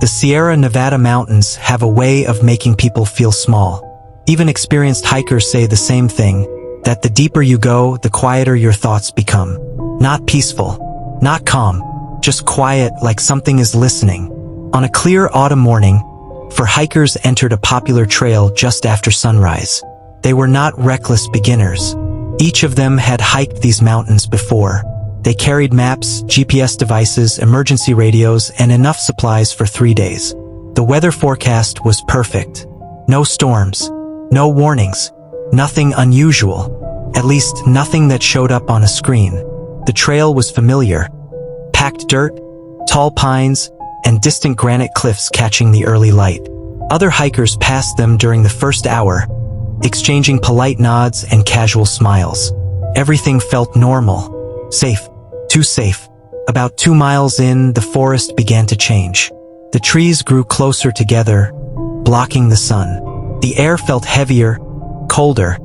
The Sierra Nevada mountains have a way of making people feel small. Even experienced hikers say the same thing, that the deeper you go, the quieter your thoughts become. Not peaceful, not calm, just quiet like something is listening. On a clear autumn morning, four hikers entered a popular trail just after sunrise. They were not reckless beginners. Each of them had hiked these mountains before. They carried maps, GPS devices, emergency radios, and enough supplies for 3 days. The weather forecast was perfect. No storms, no warnings, nothing unusual. At least nothing that showed up on a screen. The trail was familiar. Packed dirt, tall pines, and distant granite cliffs catching the early light. Other hikers passed them during the first hour, exchanging polite nods and casual smiles. Everything felt normal. Safe. Too safe. About 2 miles in, the forest began to change. The trees grew closer together, blocking the sun. The air felt heavier, colder,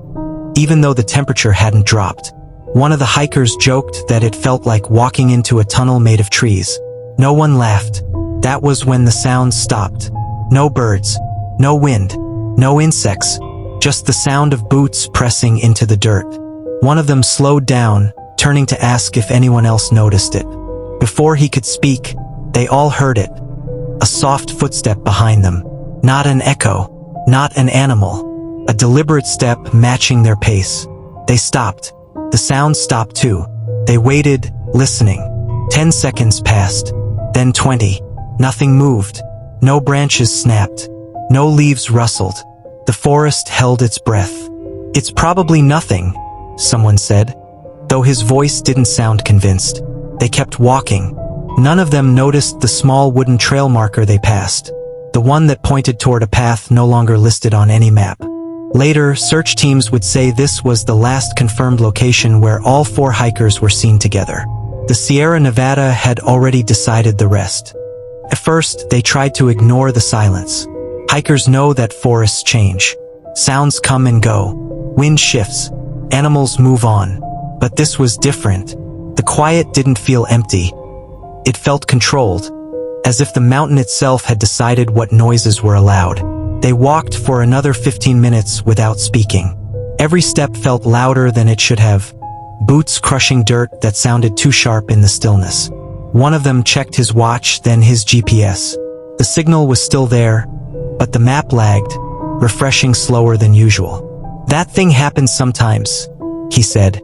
even though the temperature hadn't dropped. One of the hikers joked that it felt like walking into a tunnel made of trees. No one laughed. That was when the sounds stopped. No birds, no wind, no insects, just the sound of boots pressing into the dirt. One of them slowed down, turning to ask if anyone else noticed it. Before he could speak, they all heard it. A soft footstep behind them. Not an echo, not an animal. A deliberate step matching their pace. They stopped. The sound stopped too. They waited, listening. 10 seconds passed. Then 20. Nothing moved. No branches snapped. No leaves rustled. The forest held its breath. "It's probably nothing," someone said. Though his voice didn't sound convinced. They kept walking. None of them noticed the small wooden trail marker they passed. The one that pointed toward a path no longer listed on any map. Later, search teams would say this was the last confirmed location where all 4 hikers were seen together. The Sierra Nevada had already decided the rest. At first, they tried to ignore the silence. Hikers know that forests change. Sounds come and go. Wind shifts. Animals move on. But this was different. The quiet didn't feel empty. It felt controlled, as if the mountain itself had decided what noises were allowed. They walked for another 15 minutes without speaking. Every step felt louder than it should have. Boots crushing dirt that sounded too sharp in the stillness. One of them checked his watch, then his GPS. The signal was still there, but the map lagged, refreshing slower than usual. "That thing happens sometimes," he said,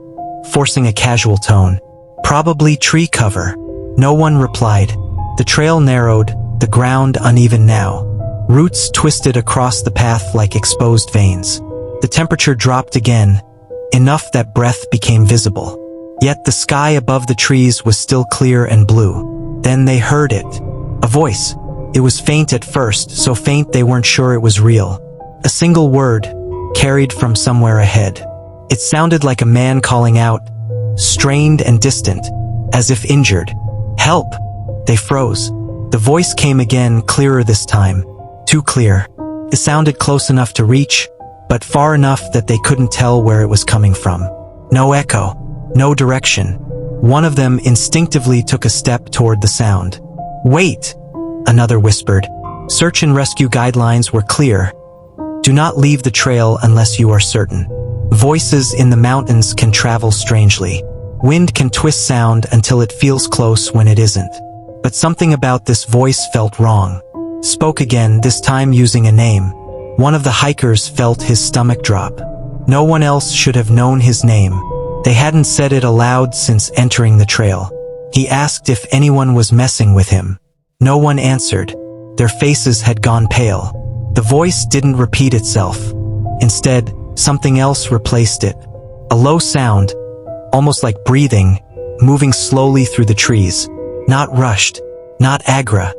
forcing a casual tone. "Probably tree cover." No one replied. The trail narrowed, the ground uneven now. Roots twisted across the path like exposed veins. The temperature dropped again, enough that breath became visible. Yet the sky above the trees was still clear and blue. Then they heard it. A voice. It was faint at first, so faint they weren't sure it was real. A single word, carried from somewhere ahead. It sounded like a man calling out, strained and distant, as if injured. "Help!" They froze. The voice came again, clearer this time. Too clear. It sounded close enough to reach, but far enough that they couldn't tell where it was coming from. No echo. No direction. One of them instinctively took a step toward the sound. "Wait!" Another whispered. Search and rescue guidelines were clear. Do not leave the trail unless you are certain. Voices in the mountains can travel strangely. Wind can twist sound until it feels close when it isn't. But something about this voice felt wrong. Spoke again, this time using a name. One of the hikers felt his stomach drop. No one else should have known his name. They hadn't said it aloud since entering the trail. He asked if anyone was messing with him. No one answered. Their faces had gone pale. The voice didn't repeat itself. Instead, something else replaced it. A low sound, almost like breathing, moving slowly through the trees. Not rushed, not aggro.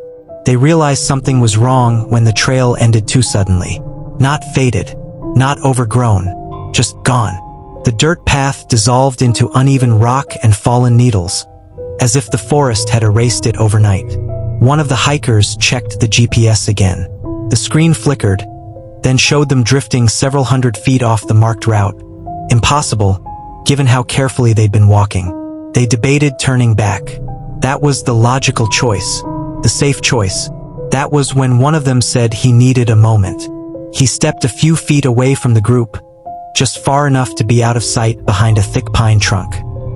They realized something was wrong when the trail ended too suddenly. Not faded, not overgrown, just gone. The dirt path dissolved into uneven rock and fallen needles, as if the forest had erased it overnight. One of the hikers checked the GPS again. The screen flickered, then showed them drifting several hundred feet off the marked route. Impossible, given how carefully they'd been walking. They debated turning back. That was the logical choice, the safe choice. That was when one of them said he needed a moment. He stepped a few feet away from the group, just far enough to be out of sight behind a thick pine trunk.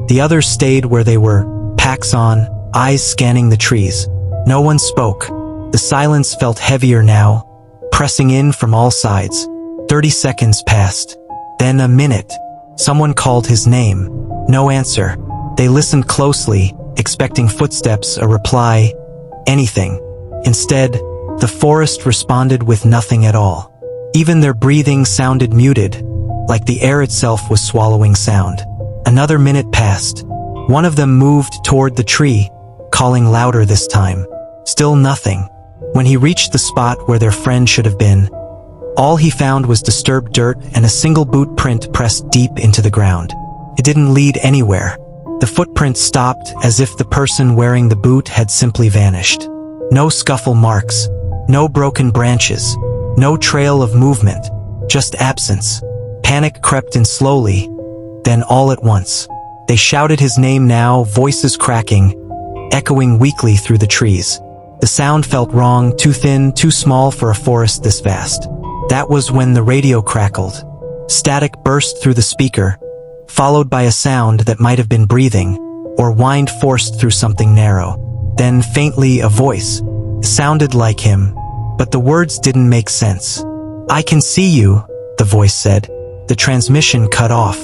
The others stayed where they were, packs on, eyes scanning the trees. No one spoke. The silence felt heavier now, pressing in from all sides. 30 seconds passed. Then a minute. Someone called his name. No answer. They listened closely, expecting footsteps, a reply, anything. Instead, the forest responded with nothing at all. Even their breathing sounded muted, like the air itself was swallowing sound. Another minute passed. One of them moved toward the tree, calling louder this time. Still nothing. When he reached the spot where their friend should have been, all he found was disturbed dirt and a single boot print pressed deep into the ground. It didn't lead anywhere. The footprint stopped as if the person wearing the boot had simply vanished. No scuffle marks, no broken branches, no trail of movement, just absence. Panic crept in slowly, then all at once. They shouted his name now, voices cracking, echoing weakly through the trees. The sound felt wrong, too thin, too small for a forest this vast. That was when the radio crackled. Static burst through the speaker, followed by a sound that might have been breathing, or wind forced through something narrow. Then faintly a voice. It sounded like him, but the words didn't make sense. "I can see you," the voice said. The transmission cut off.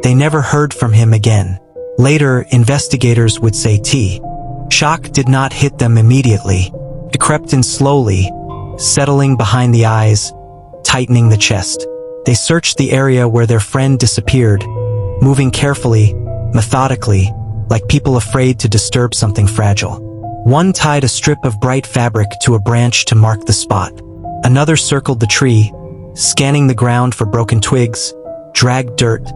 They never heard from him again. Later, investigators would say shock did not hit them immediately. It crept in slowly, settling behind the eyes, tightening the chest. They searched the area where their friend disappeared, moving carefully, methodically, like people afraid to disturb something fragile. One tied a strip of bright fabric to a branch to mark the spot. Another circled the tree, scanning the ground for broken twigs, dragged dirt,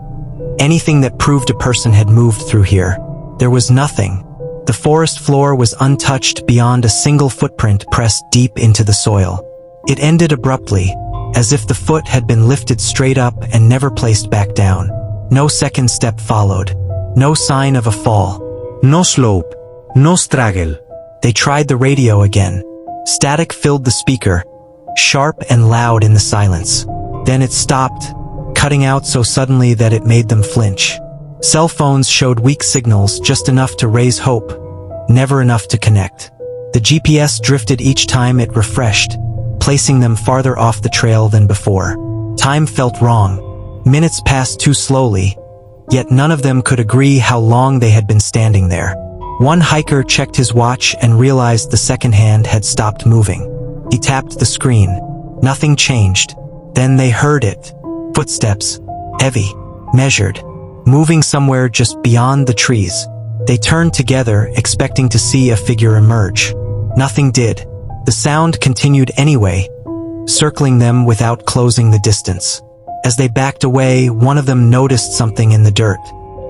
anything that proved a person had moved through here. There was nothing. The forest floor was untouched beyond a single footprint pressed deep into the soil. It ended abruptly, as if the foot had been lifted straight up and never placed back down. No second step followed. No sign of a fall. No slope. No struggle. They tried the radio again. Static filled the speaker, sharp and loud in the silence. Then it stopped, cutting out so suddenly that it made them flinch. Cell phones showed weak signals, just enough to raise hope, never enough to connect. The GPS drifted each time it refreshed, placing them farther off the trail than before. Time felt wrong. Minutes passed too slowly, yet none of them could agree how long they had been standing there. One hiker checked his watch and realized the second hand had stopped moving. He tapped the screen. Nothing changed. Then they heard it. Footsteps. Heavy. Measured. Moving somewhere just beyond the trees. They turned together, expecting to see a figure emerge. Nothing did. The sound continued anyway, circling them without closing the distance. As they backed away, one of them noticed something in the dirt.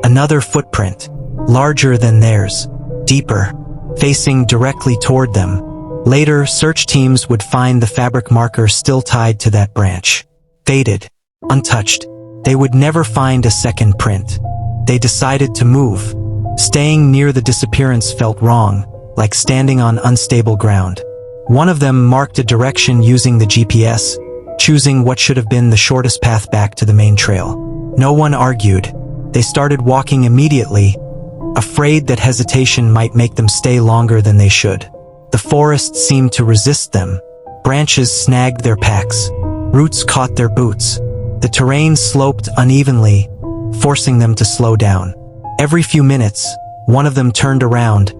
Another footprint, larger than theirs, deeper, facing directly toward them. Later, search teams would find the fabric marker still tied to that branch. Faded, untouched. They would never find a second print. They decided to move. Staying near the disappearance felt wrong, like standing on unstable ground. One of them marked a direction using the GPS, choosing what should have been the shortest path back to the main trail. No one argued. They started walking immediately, afraid that hesitation might make them stay longer than they should. The forest seemed to resist them. Branches snagged their packs. Roots caught their boots. The terrain sloped unevenly, forcing them to slow down. Every few minutes, one of them turned around,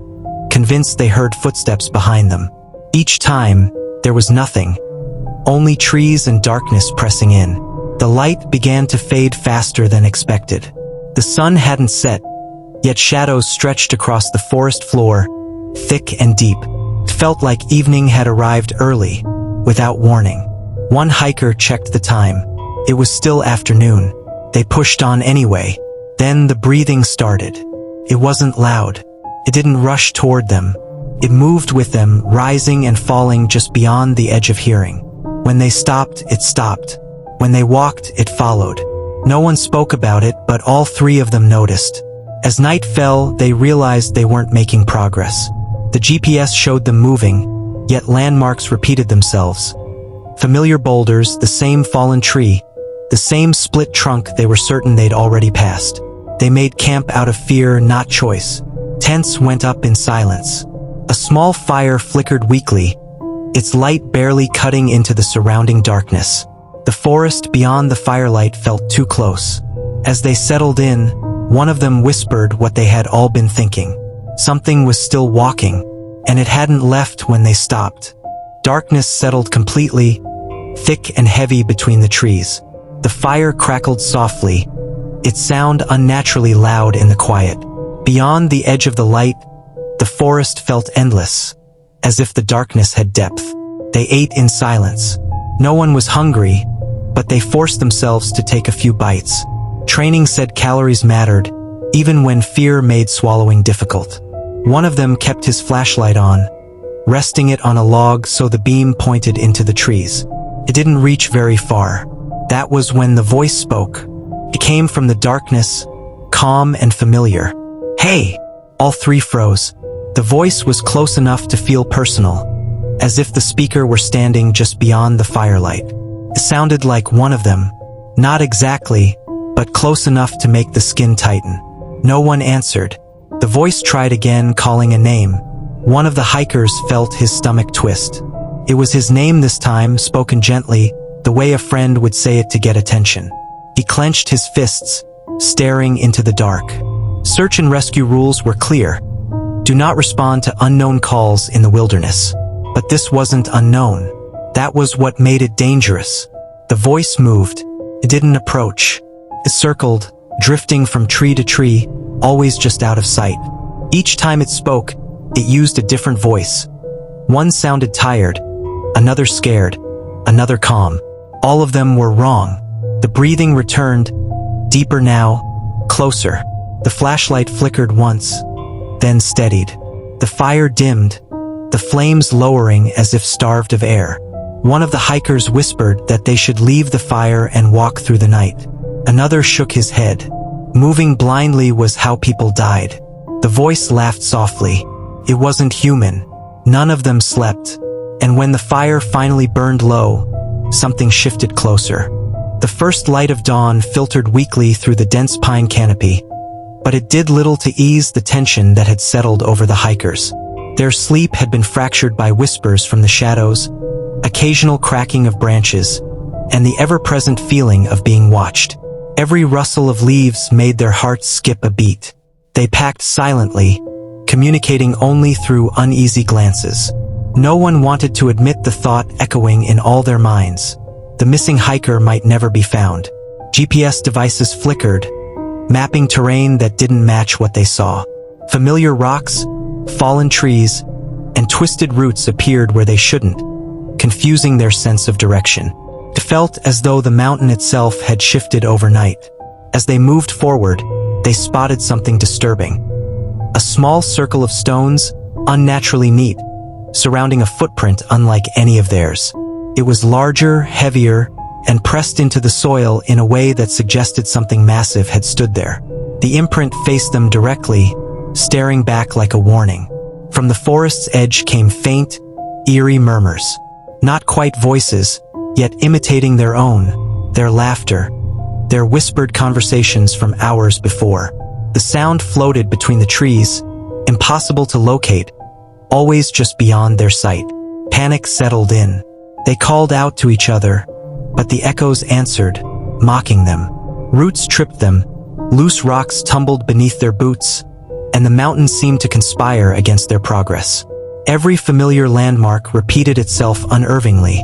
convinced they heard footsteps behind them. Each time, there was nothing. Only trees and darkness pressing in. The light began to fade faster than expected. The sun hadn't set, yet shadows stretched across the forest floor, thick and deep. It felt like evening had arrived early, without warning. One hiker checked the time. It was still afternoon. They pushed on anyway. Then the breathing started. It wasn't loud. It didn't rush toward them. It moved with them, rising and falling just beyond the edge of hearing. When they stopped, it stopped. When they walked, it followed. No one spoke about it, but all three of them noticed. As night fell, they realized they weren't making progress. The GPS showed them moving, yet landmarks repeated themselves. Familiar boulders, the same fallen tree, the same split trunk they were certain they'd already passed. They made camp out of fear, not choice. Tents went up in silence. A small fire flickered weakly, its light barely cutting into the surrounding darkness. The forest beyond the firelight felt too close. As they settled in, one of them whispered what they had all been thinking. Something was still walking, and it hadn't left when they stopped. Darkness settled completely, thick and heavy between the trees. The fire crackled softly, its sound unnaturally loud in the quiet. Beyond the edge of the light, the forest felt endless, as if the darkness had depth. They ate in silence. No one was hungry, but they forced themselves to take a few bites. Training said calories mattered, even when fear made swallowing difficult. One of them kept his flashlight on, resting it on a log so the beam pointed into the trees. It didn't reach very far. That was when the voice spoke. It came from the darkness, calm and familiar. "Hey!" All three froze. The voice was close enough to feel personal, as if the speaker were standing just beyond the firelight. It sounded like one of them, not exactly, but close enough to make the skin tighten. No one answered. The voice tried again, calling a name. One of the hikers felt his stomach twist. It was his name this time, spoken gently, the way a friend would say it to get attention. He clenched his fists, staring into the dark. Search and rescue rules were clear. Do not respond to unknown calls in the wilderness. But this wasn't unknown. That was what made it dangerous. The voice moved. It didn't approach. It circled, drifting from tree to tree, always just out of sight. Each time it spoke, it used a different voice. One sounded tired, another scared, another calm. All of them were wrong. The breathing returned, deeper now, closer. The flashlight flickered once, then steadied. The fire dimmed, the flames lowering as if starved of air. One of the hikers whispered that they should leave the fire and walk through the night. Another shook his head. Moving blindly was how people died. The voice laughed softly. It wasn't human. None of them slept. And when the fire finally burned low, something shifted closer. The first light of dawn filtered weakly through the dense pine canopy, but it did little to ease the tension that had settled over the hikers. Their sleep had been fractured by whispers from the shadows, occasional cracking of branches, and the ever-present feeling of being watched. Every rustle of leaves made their hearts skip a beat. They packed silently, communicating only through uneasy glances. No one wanted to admit the thought echoing in all their minds. The missing hiker might never be found. GPS devices flickered, mapping terrain that didn't match what they saw. Familiar rocks, fallen trees, and twisted roots appeared where they shouldn't, confusing their sense of direction. It felt as though the mountain itself had shifted overnight. As they moved forward, they spotted something disturbing. A small circle of stones, unnaturally neat, surrounding a footprint unlike any of theirs. It was larger, heavier, and pressed into the soil in a way that suggested something massive had stood there. The imprint faced them directly, staring back like a warning. From the forest's edge came faint, eerie murmurs. Not quite voices, yet imitating their own, their laughter, their whispered conversations from hours before. The sound floated between the trees, impossible to locate, always just beyond their sight. Panic settled in. They called out to each other, but the echoes answered, mocking them. Roots tripped them, loose rocks tumbled beneath their boots, and the mountains seemed to conspire against their progress. Every familiar landmark repeated itself unervingly,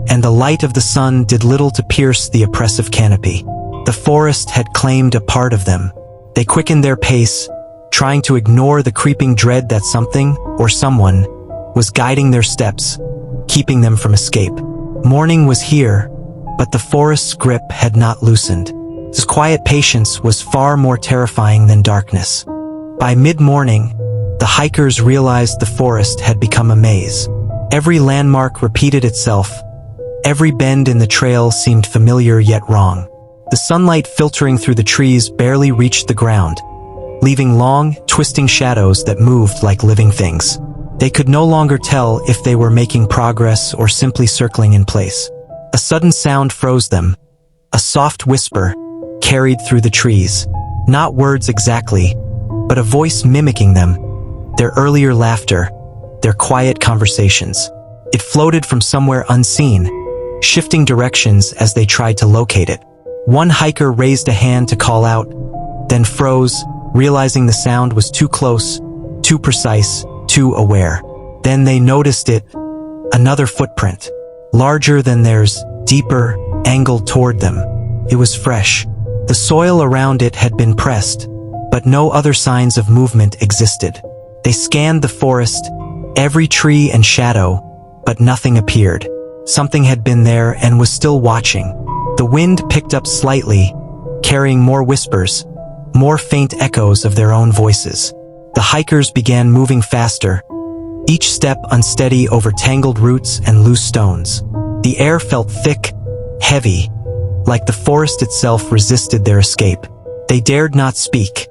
and the light of the sun did little to pierce the oppressive canopy. The forest had claimed a part of them. They quickened their pace, trying to ignore the creeping dread that something, or someone, was guiding their steps, keeping them from escape. Morning was here, but the forest's grip had not loosened. This quiet patience was far more terrifying than darkness. By mid-morning, the hikers realized the forest had become a maze. Every landmark repeated itself. Every bend in the trail seemed familiar yet wrong. The sunlight filtering through the trees barely reached the ground, leaving long, twisting shadows that moved like living things. They could no longer tell if they were making progress or simply circling in place. A sudden sound froze them, a soft whisper carried through the trees. Not words exactly, but a voice mimicking them, their earlier laughter, their quiet conversations. It floated from somewhere unseen, shifting directions as they tried to locate it. One hiker raised a hand to call out, then froze, realizing the sound was too close, too precise, too aware. Then they noticed it, another footprint, larger than theirs, deeper, angled toward them. It was fresh. The soil around it had been pressed, but no other signs of movement existed. They scanned the forest, every tree and shadow, but nothing appeared. Something had been there and was still watching. The wind picked up slightly, carrying more whispers, more faint echoes of their own voices. The hikers began moving faster, each step unsteady over tangled roots and loose stones. The air felt thick, heavy, like the forest itself resisted their escape. They dared not speak.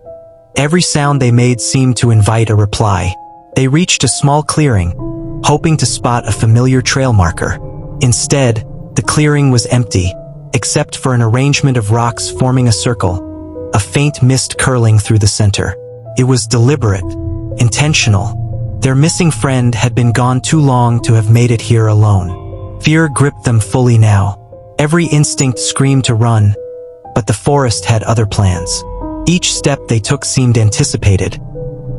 Every sound they made seemed to invite a reply. They reached a small clearing, hoping to spot a familiar trail marker. Instead, the clearing was empty, except for an arrangement of rocks forming a circle, a faint mist curling through the center. It was deliberate, intentional. Their missing friend had been gone too long to have made it here alone. Fear gripped them fully now. Every instinct screamed to run, but the forest had other plans. Each step they took seemed anticipated,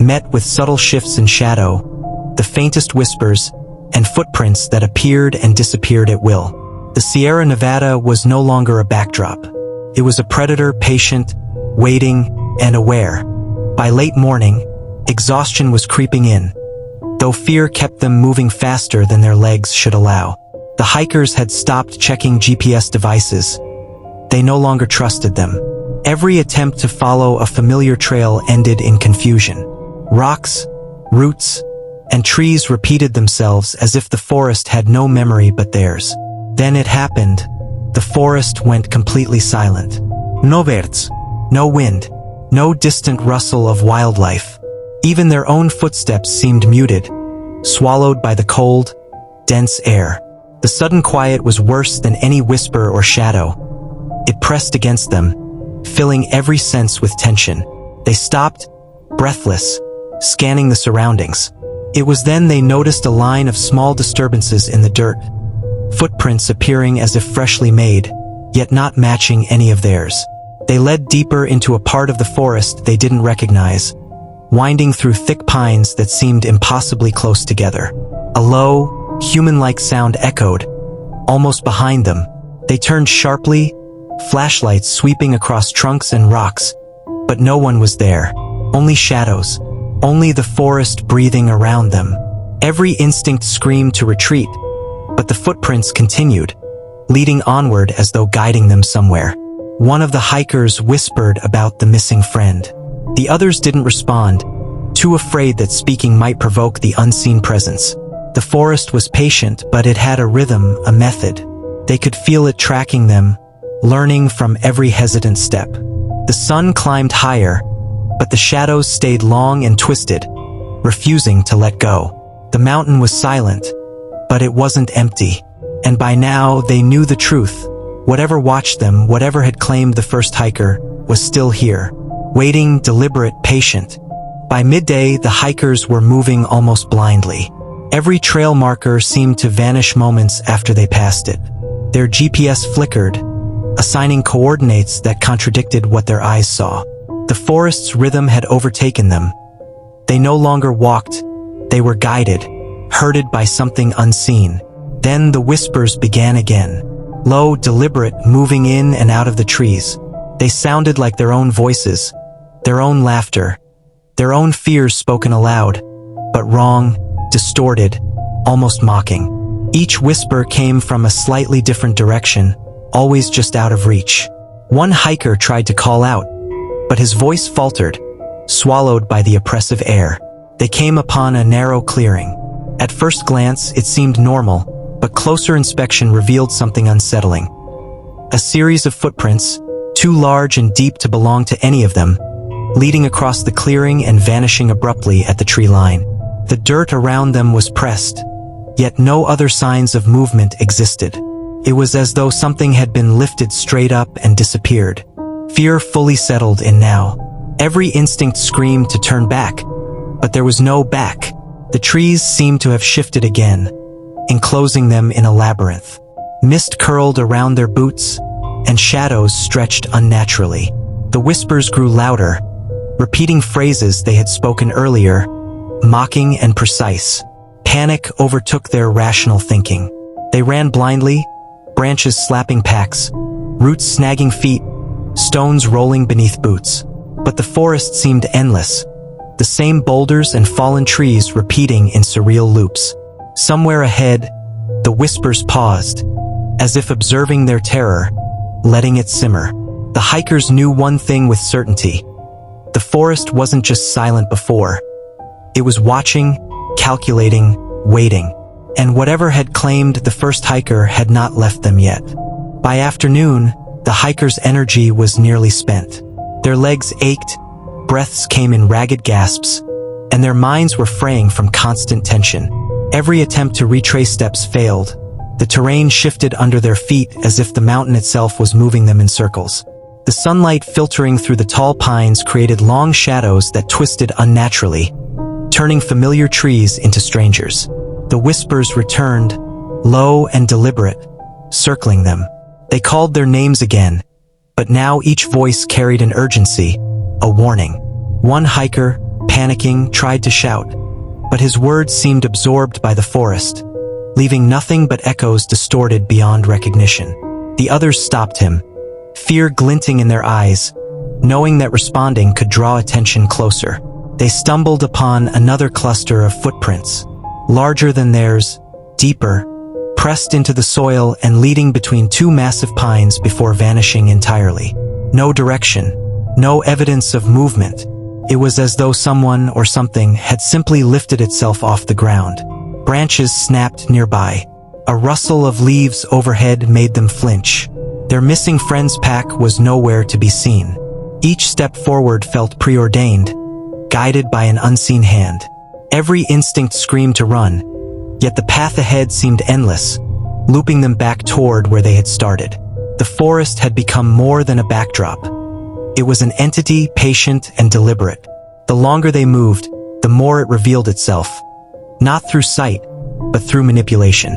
met with subtle shifts in shadow, the faintest whispers, and footprints that appeared and disappeared at will. The Sierra Nevada was no longer a backdrop. It was a predator, patient, waiting, and aware. By late morning, exhaustion was creeping in, though fear kept them moving faster than their legs should allow. The hikers had stopped checking GPS devices. They no longer trusted them. Every attempt to follow a familiar trail ended in confusion. Rocks, roots, and trees repeated themselves as if the forest had no memory but theirs. Then it happened. The forest went completely silent. No birds, no wind, no distant rustle of wildlife. Even their own footsteps seemed muted, swallowed by the cold, dense air. The sudden quiet was worse than any whisper or shadow. It pressed against them, filling every sense with tension. They stopped, breathless, scanning the surroundings. It was then they noticed a line of small disturbances in the dirt, footprints appearing as if freshly made, yet not matching any of theirs. They led deeper into a part of the forest they didn't recognize, winding through thick pines that seemed impossibly close together. A low, human-like sound echoed, almost behind them. They turned sharply, flashlights sweeping across trunks and rocks, but no one was there. Only shadows, only the forest breathing around them. Every instinct screamed to retreat, but the footprints continued, leading onward as though guiding them somewhere. One of the hikers whispered about the missing friend. The others didn't respond, too afraid that speaking might provoke the unseen presence. The forest was patient, but it had a rhythm, a method. They could feel it tracking them, learning from every hesitant step. The sun climbed higher, but the shadows stayed long and twisted, refusing to let go. The mountain was silent, but it wasn't empty. And by now, they knew the truth. Whatever watched them, whatever had claimed the first hiker, was still here, waiting, deliberate, patient. By midday, the hikers were moving almost blindly. Every trail marker seemed to vanish moments after they passed it. Their GPS flickered, assigning coordinates that contradicted what their eyes saw. The forest's rhythm had overtaken them. They no longer walked, they were guided, herded by something unseen. Then the whispers began again. Low, deliberate, moving in and out of the trees. They sounded like their own voices, their own laughter, their own fears spoken aloud, but wrong, distorted, almost mocking. Each whisper came from a slightly different direction, always just out of reach. One hiker tried to call out, but his voice faltered, swallowed by the oppressive air. They came upon a narrow clearing. At first glance, it seemed normal, but closer inspection revealed something unsettling. A series of footprints, too large and deep to belong to any of them, leading across the clearing and vanishing abruptly at the tree line. The dirt around them was pressed, yet no other signs of movement existed. It was as though something had been lifted straight up and disappeared. Fear fully settled in now. Every instinct screamed to turn back, but there was no back. The trees seemed to have shifted again, enclosing them in a labyrinth. Mist curled around their boots, and shadows stretched unnaturally. The whispers grew louder, repeating phrases they had spoken earlier, mocking and precise. Panic overtook their rational thinking. They ran blindly, branches slapping packs, roots snagging feet, stones rolling beneath boots. But the forest seemed endless, the same boulders and fallen trees repeating in surreal loops. Somewhere ahead, the whispers paused, as if observing their terror, letting it simmer. The hikers knew one thing with certainty. The forest wasn't just silent before. It was watching, calculating, waiting. And whatever had claimed the first hiker had not left them yet. By afternoon, the hikers' energy was nearly spent. Their legs ached, breaths came in ragged gasps, and their minds were fraying from constant tension. Every attempt to retrace steps failed. The terrain shifted under their feet as if the mountain itself was moving them in circles. The sunlight filtering through the tall pines created long shadows that twisted unnaturally, turning familiar trees into strangers. The whispers returned, low and deliberate, circling them. They called their names again, but now each voice carried an urgency, a warning. One hiker, panicking, tried to shout, but his words seemed absorbed by the forest, leaving nothing but echoes distorted beyond recognition. The others stopped him, fear glinting in their eyes, knowing that responding could draw attention closer. They stumbled upon another cluster of footprints, larger than theirs, deeper, pressed into the soil and leading between two massive pines before vanishing entirely. No direction, no evidence of movement. It was as though someone or something had simply lifted itself off the ground. Branches snapped nearby. A rustle of leaves overhead made them flinch. Their missing friend's pack was nowhere to be seen. Each step forward felt preordained, guided by an unseen hand. Every instinct screamed to run, yet the path ahead seemed endless, looping them back toward where they had started. The forest had become more than a backdrop. It was an entity, patient and deliberate. The longer they moved, the more it revealed itself, not through sight, but through manipulation.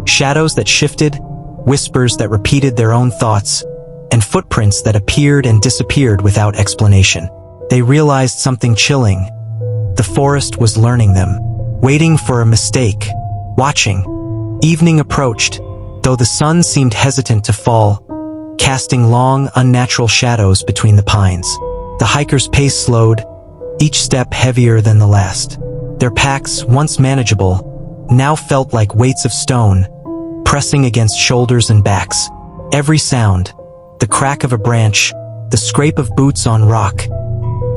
Shadows that shifted, whispers that repeated their own thoughts, and footprints that appeared and disappeared without explanation. They realized something chilling. The forest was learning them, waiting for a mistake, watching. Evening approached, though the sun seemed hesitant to fall, casting long, unnatural shadows between the pines. The hikers' pace slowed, each step heavier than the last. Their packs, once manageable, now felt like weights of stone, pressing against shoulders and backs. Every sound, the crack of a branch, the scrape of boots on rock,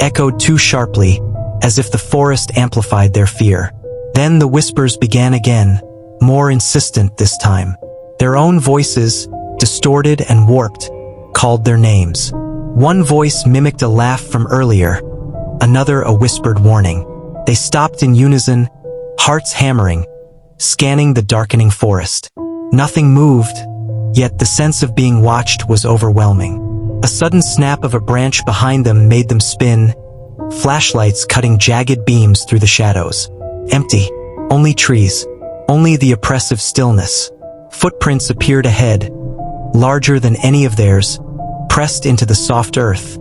echoed too sharply, as if the forest amplified their fear. Then the whispers began again, more insistent this time. Their own voices, distorted and warped, called their names. One voice mimicked a laugh from earlier, another a whispered warning. They stopped in unison, hearts hammering, scanning the darkening forest. Nothing moved, yet the sense of being watched was overwhelming. A sudden snap of a branch behind them made them spin, flashlights cutting jagged beams through the shadows. Empty, only trees, only the oppressive stillness. Footprints appeared ahead, larger than any of theirs, pressed into the soft earth,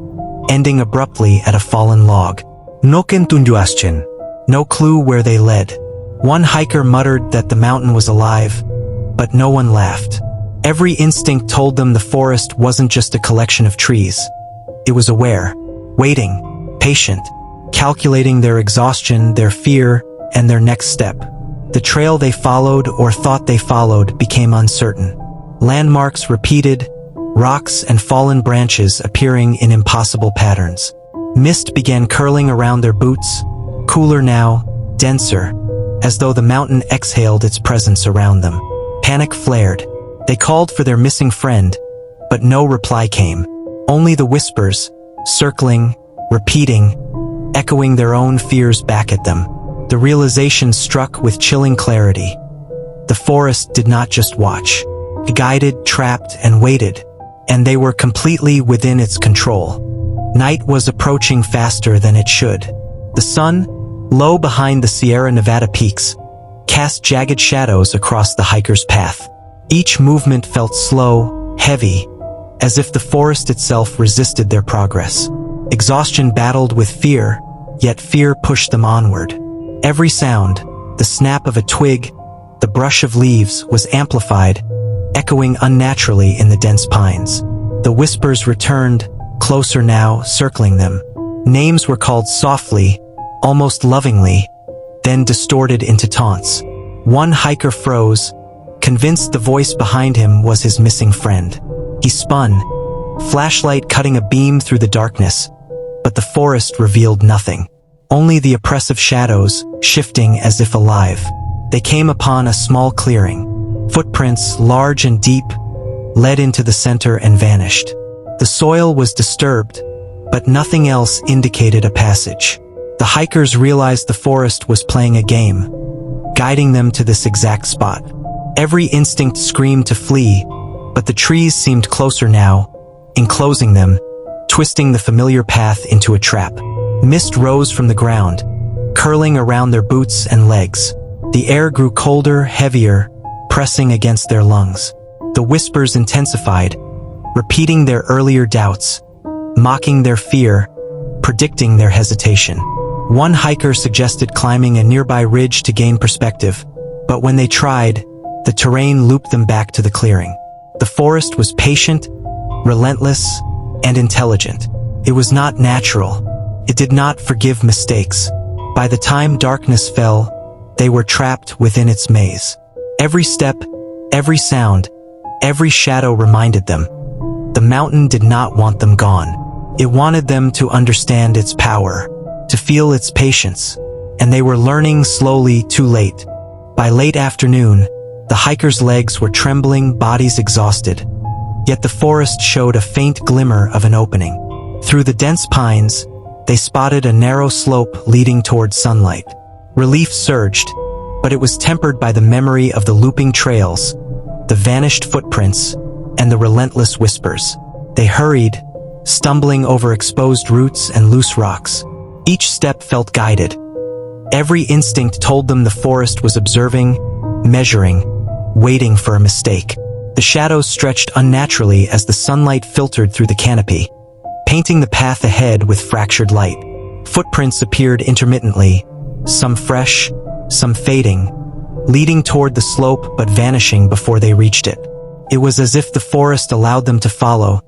ending abruptly at a fallen log. No continuation. No clue where they led. One hiker muttered that the mountain was alive, but no one laughed. Every instinct told them the forest wasn't just a collection of trees. It was aware, waiting, patient, calculating their exhaustion, their fear, and their next step. The trail they followed or thought they followed became uncertain. Landmarks repeated, rocks and fallen branches appearing in impossible patterns. Mist began curling around their boots, cooler now, denser, as though the mountain exhaled its presence around them. Panic flared. They called for their missing friend, but no reply came. Only the whispers, circling, repeating, echoing their own fears back at them. The realization struck with chilling clarity. The forest did not just watch. It guided, trapped, and waited, and they were completely within its control. Night was approaching faster than it should. The sun, low behind the Sierra Nevada peaks, cast jagged shadows across the hikers' path. Each movement felt slow, heavy, as if the forest itself resisted their progress. Exhaustion battled with fear, yet fear pushed them onward. Every sound, the snap of a twig, the brush of leaves, was amplified, echoing unnaturally in the dense pines. The whispers returned, closer now, circling them. Names were called softly, almost lovingly, then distorted into taunts. One hiker froze, convinced the voice behind him was his missing friend. He spun, flashlight cutting a beam through the darkness, but the forest revealed nothing. Only the oppressive shadows, shifting as if alive. They came upon a small clearing. Footprints, large and deep, led into the center and vanished. The soil was disturbed, but nothing else indicated a passage. The hikers realized the forest was playing a game, guiding them to this exact spot. Every instinct screamed to flee, but the trees seemed closer now, enclosing them, twisting the familiar path into a trap. Mist rose from the ground, curling around their boots and legs. The air grew colder, heavier, pressing against their lungs. The whispers intensified, repeating their earlier doubts, mocking their fear, predicting their hesitation. One hiker suggested climbing a nearby ridge to gain perspective, but when they tried, the terrain looped them back to the clearing. The forest was patient, relentless, and intelligent. It was not natural. It did not forgive mistakes. By the time darkness fell, they were trapped within its maze. Every step, every sound, every shadow reminded them. The mountain did not want them gone. It wanted them to understand its power, to feel its patience, and they were learning slowly, too late. By late afternoon, the hikers' legs were trembling, bodies exhausted. Yet the forest showed a faint glimmer of an opening. Through the dense pines, they spotted a narrow slope leading toward sunlight. Relief surged, but it was tempered by the memory of the looping trails, the vanished footprints, and the relentless whispers. They hurried, stumbling over exposed roots and loose rocks. Each step felt guided. Every instinct told them the forest was observing, measuring, waiting for a mistake. The shadows stretched unnaturally as the sunlight filtered through the canopy, painting the path ahead with fractured light. Footprints appeared intermittently, some fresh, some fading, leading toward the slope but vanishing before they reached it. It was as if the forest allowed them to follow,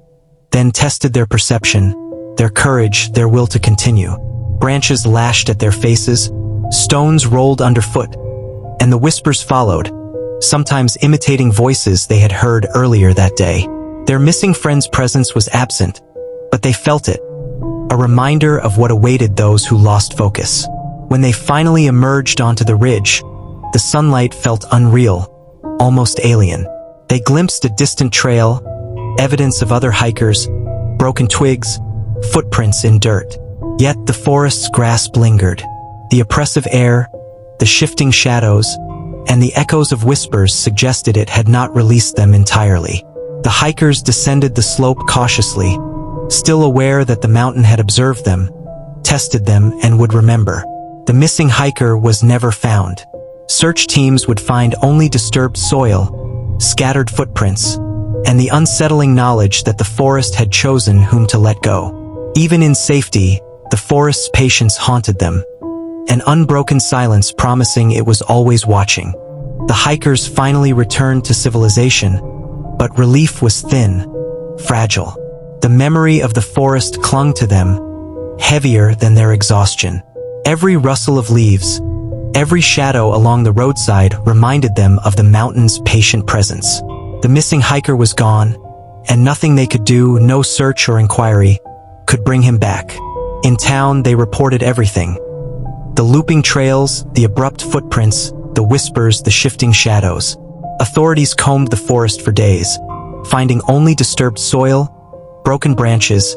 then tested their perception, their courage, their will to continue. Branches lashed at their faces, stones rolled underfoot, and the whispers followed, sometimes imitating voices they had heard earlier that day. Their missing friend's presence was absent, but they felt it, a reminder of what awaited those who lost focus. When they finally emerged onto the ridge, the sunlight felt unreal, almost alien. They glimpsed a distant trail, evidence of other hikers, broken twigs, footprints in dirt. Yet the forest's grasp lingered. The oppressive air, the shifting shadows, and the echoes of whispers suggested it had not released them entirely. The hikers descended the slope cautiously, still aware that the mountain had observed them, tested them, and would remember. The missing hiker was never found. Search teams would find only disturbed soil, scattered footprints, and the unsettling knowledge that the forest had chosen whom to let go. Even in safety, the forest's patience haunted them, an unbroken silence promising it was always watching. The hikers finally returned to civilization, but relief was thin, fragile. The memory of the forest clung to them, heavier than their exhaustion. Every rustle of leaves, every shadow along the roadside reminded them of the mountain's patient presence. The missing hiker was gone, and nothing they could do, no search or inquiry, could bring him back. In town, they reported everything. The looping trails, the abrupt footprints, the whispers, the shifting shadows. Authorities combed the forest for days, finding only disturbed soil, broken branches,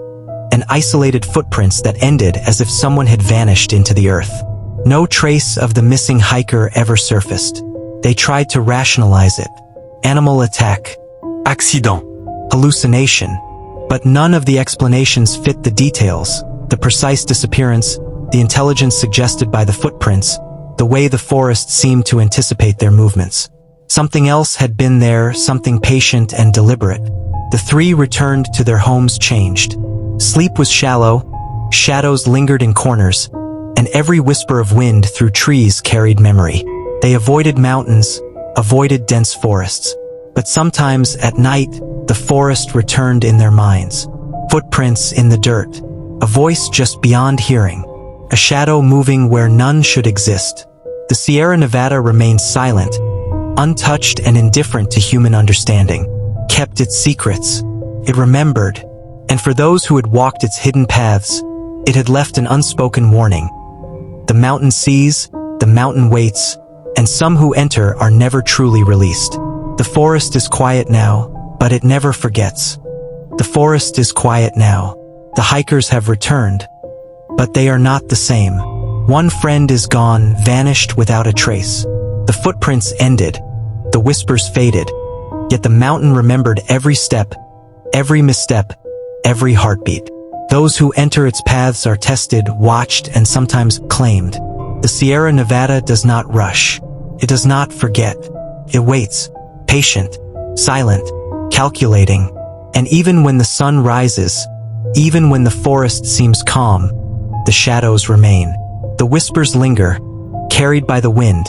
and isolated footprints that ended as if someone had vanished into the earth. No trace of the missing hiker ever surfaced. They tried to rationalize it. Animal attack. Accident. Hallucination. But none of the explanations fit the details. The precise disappearance, the intelligence suggested by the footprints, the way the forest seemed to anticipate their movements. Something else had been there, something patient and deliberate. The three returned to their homes changed. Sleep was shallow, shadows lingered in corners, and every whisper of wind through trees carried memory. They avoided mountains, avoided dense forests. But sometimes, at night, the forest returned in their minds. Footprints in the dirt, a voice just beyond hearing, a shadow moving where none should exist. The Sierra Nevada remained silent, untouched and indifferent to human understanding, kept its secrets. It remembered, and for those who had walked its hidden paths, it had left an unspoken warning. The mountain sees, the mountain waits, and some who enter are never truly released. The forest is quiet now, but it never forgets. The forest is quiet now. The hikers have returned, but they are not the same. One friend is gone, vanished without a trace. The footprints ended, the whispers faded, yet the mountain remembered every step, every misstep, every heartbeat. Those who enter its paths are tested, watched, and sometimes claimed. The Sierra Nevada does not rush. It does not forget. It waits, patient, silent, calculating, and even when the sun rises, even when the forest seems calm, the shadows remain. The whispers linger, carried by the wind,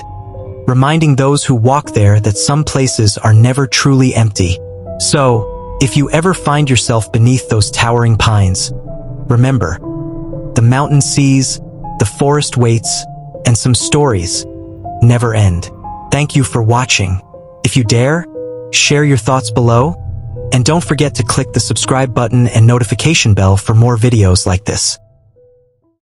reminding those who walk there that some places are never truly empty. So, if you ever find yourself beneath those towering pines, remember, the mountain sees, the forest waits, and some stories never end. Thank you for watching. If you dare, share your thoughts below, and don't forget to click the subscribe button and notification bell for more videos like this.